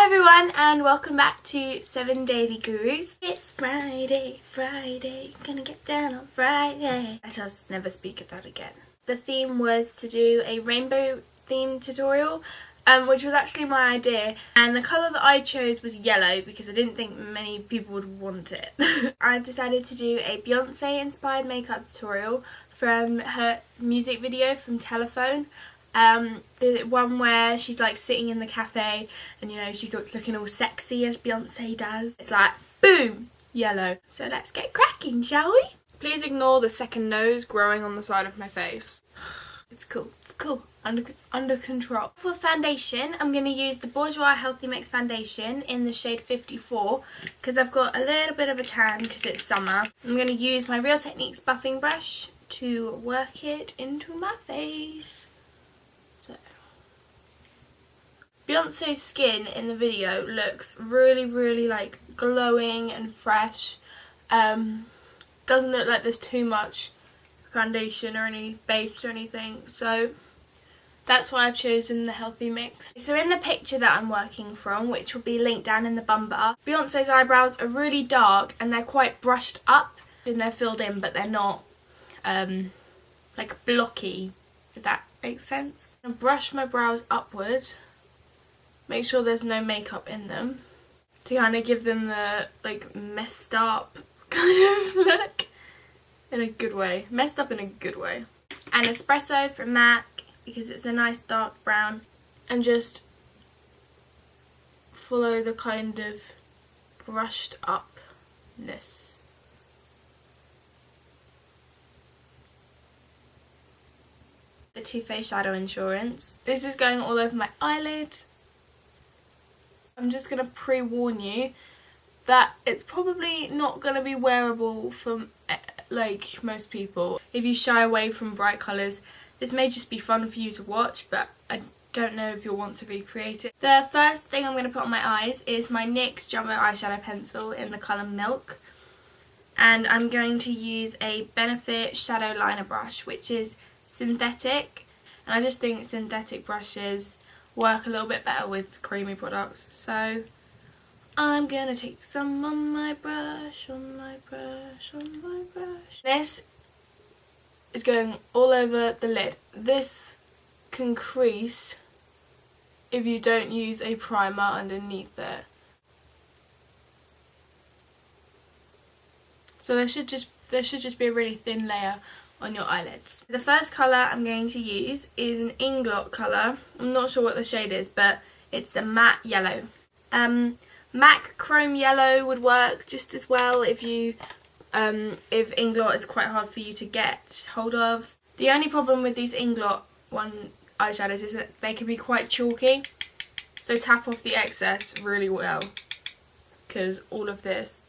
Hi everyone and welcome back to 7 Daily Gurus. It's Friday, gonna get down on Friday. I just never speak of that again. The theme was to do a rainbow theme tutorial, which was actually my idea, and the colour that I chose was yellow because I didn't think many people would want it. I've decided to do a Beyonce inspired makeup tutorial from her music video from Telephone. The one where she's like sitting in the cafe and you know she's looking all sexy as Beyonce does. It's like boom, yellow. So let's get cracking, shall we? Please ignore the second nose growing on the side of my face. It's cool, under control. For foundation, I'm going to use the Bourjois Healthy Mix foundation in the shade 54 because I've got a little bit of a tan because it's summer. I'm going to use my Real Techniques buffing brush to work it into my face. So, Beyonce's skin in the video looks really like glowing and fresh. Doesn't look like there's too much foundation or any base or anything, so that's why I've chosen the Healthy Mix. So in the picture that I'm working from, which will be linked down in the bum bar, Beyonce's eyebrows are really dark and they're quite brushed up and they're filled in, but they're not like blocky, if that makes sense. I'm gonna brush my brows upwards, make sure there's no makeup in them, to kind of give them the like messed up kind of look in a good way. Messed up in a good way. And espresso from MAC because it's a nice dark brown, and just follow the kind of brushed upness. The Too Faced Shadow Insurance. This is going all over my eyelid. I'm just going to pre-warn you that it's probably not going to be wearable from like most people. If you shy away from bright colours, this may just be fun for you to watch, but I don't know if you'll want to recreate it. The first thing I'm going to put on my eyes is my NYX Jumbo Eyeshadow Pencil in the colour Milk. And I'm going to use a Benefit Shadow Liner Brush, which is synthetic, and I just think synthetic brushes work a little bit better with creamy products. So I'm gonna take some on my brush, This is going all over the lid. This can crease if you don't use a primer underneath it. So there should just be a really thin layer on your eyelids. The first colour I'm going to use is an Inglot colour. I'm not sure what the shade is, but it's the matte yellow. MAC Chrome Yellow would work just as well if if Inglot is quite hard for you to get hold of. The only problem with these Inglot eyeshadows is that they can be quite chalky, so tap off the excess really well, because all of this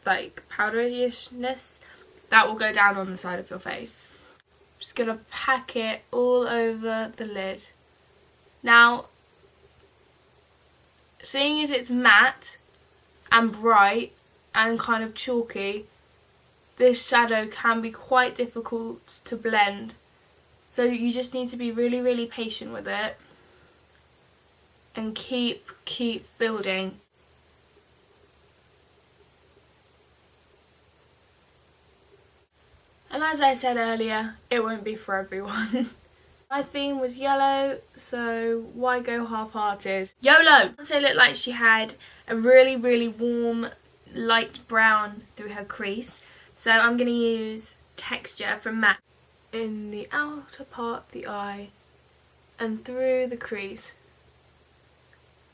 like powderishness that will go down on the side of your face. I'm just gonna pack it all over the lid. Now, seeing as it's matte and bright and kind of chalky, this shadow can be quite difficult to blend. So you just need to be really patient with it and keep building. And as I said earlier, it won't be for everyone. My theme was yellow, so why go half-hearted? YOLO! Beyonce looked like she had a really warm light brown through her crease. So I'm going to use Texture from MAC in the outer part of the eye and through the crease.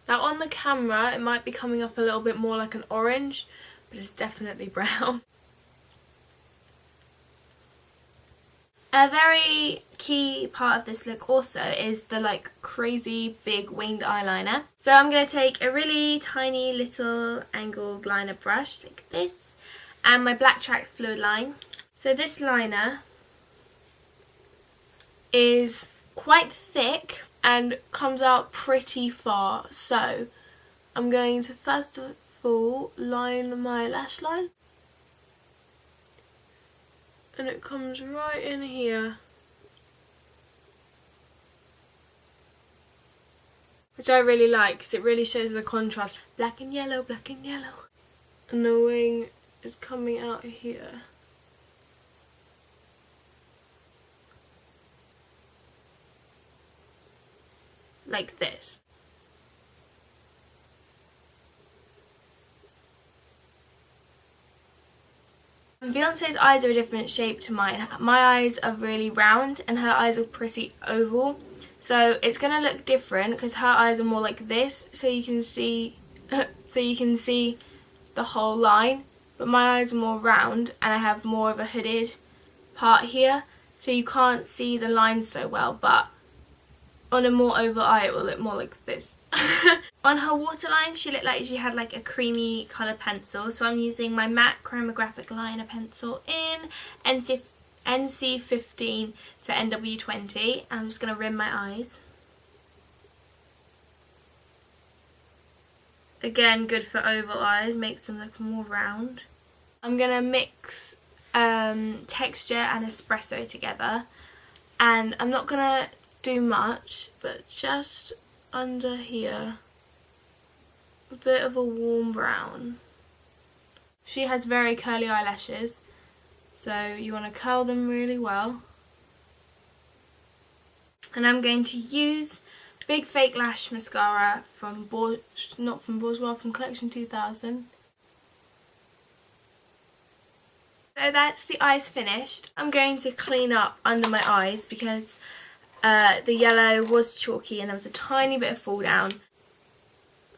Now on the camera it might be coming up a little bit more like an orange, but it's definitely brown. A very key part of this look also is the like crazy big winged eyeliner. So I'm going to take a really tiny little angled liner brush like this and my Black Trax fluid line. So this liner is quite thick and comes out pretty far. So I'm going to first of all line my lash line. And it comes right in here. which I really like because it really shows the contrast. Black and yellow, black and yellow. And the wing is coming out here. Like this. Beyonce's eyes are a different shape to mine. My eyes are really round and her eyes are pretty oval. So it's going to look different because her eyes are more like this, so you can see the whole line. But my eyes are more round and I have more of a hooded part here, so you can't see the lines so well, but on a more oval eye it will look more like this. On her waterline she looked like she had like a creamy colour pencil, so I'm using my MAC Chromographic Liner pencil in NC15 to NW20. I'm just going to rim my eyes. Again, good for oval eyes, makes them look more round. I'm going to mix texture and espresso together, and I'm not going to do much, but just under here, a bit of a warm brown. She has very curly eyelashes, so you want to curl them really well. And I'm going to use Big Fake Lash Mascara from from Collection 2000. So that's the eyes finished. I'm going to clean up under my eyes because the yellow was chalky and there was a tiny bit of fall down.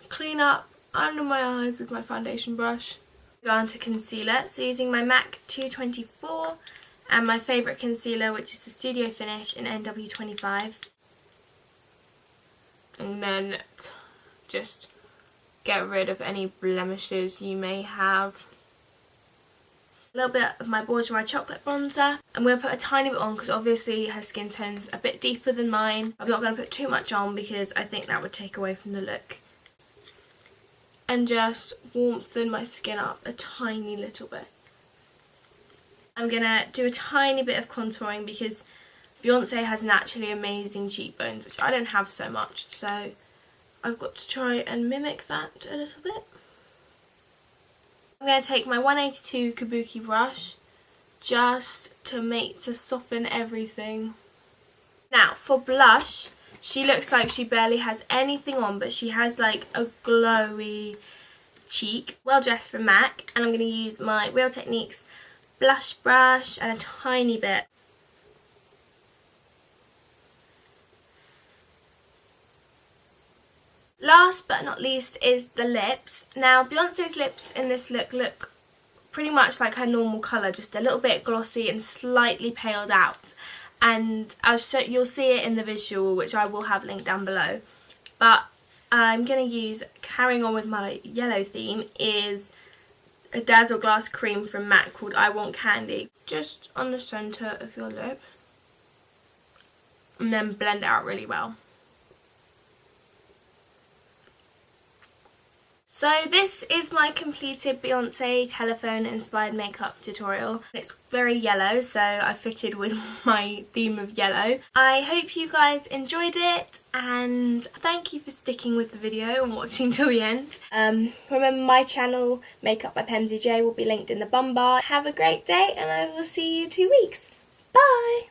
Clean up under my eyes with my foundation brush. Go on to concealer, so using my MAC 224 and my favourite concealer, which is the Studio Finish in NW25. And then just get rid of any blemishes you may have. A little bit of my Bourjois chocolate bronzer. I'm going to put a tiny bit on because obviously her skin tone's a bit deeper than mine. I'm not going to put too much on because I think that would take away from the look. And just warmthen my skin up a tiny little bit. I'm going to do a tiny bit of contouring because Beyonce has naturally amazing cheekbones, which I don't have so much, so I've got to try and mimic that a little bit. I'm going to take my 182 Kabuki brush just to soften everything. Now for blush, she looks like she barely has anything on, but she has like a glowy cheek. Well Dressed from MAC, and I'm going to use my Real Techniques blush brush and a tiny bit. Last but not least is the lips. Now Beyonce's lips in this look pretty much like her normal colour, just a little bit glossy and slightly paled out. And you'll see it in the visual, which I will have linked down below. But I'm going to use, carrying on with my yellow theme, is a Dazzle Glass cream from MAC called I Want Candy. Just on the centre of your lip. And then blend it out really well. So this is my completed Beyonce telephone inspired makeup tutorial. It's very yellow, so I fitted with my theme of yellow. I hope you guys enjoyed it, and thank you for sticking with the video and watching till the end. Remember my channel, Makeup by PemsyJ, will be linked in the bum bar. Have a great day, and I will see you in 2 weeks. Bye!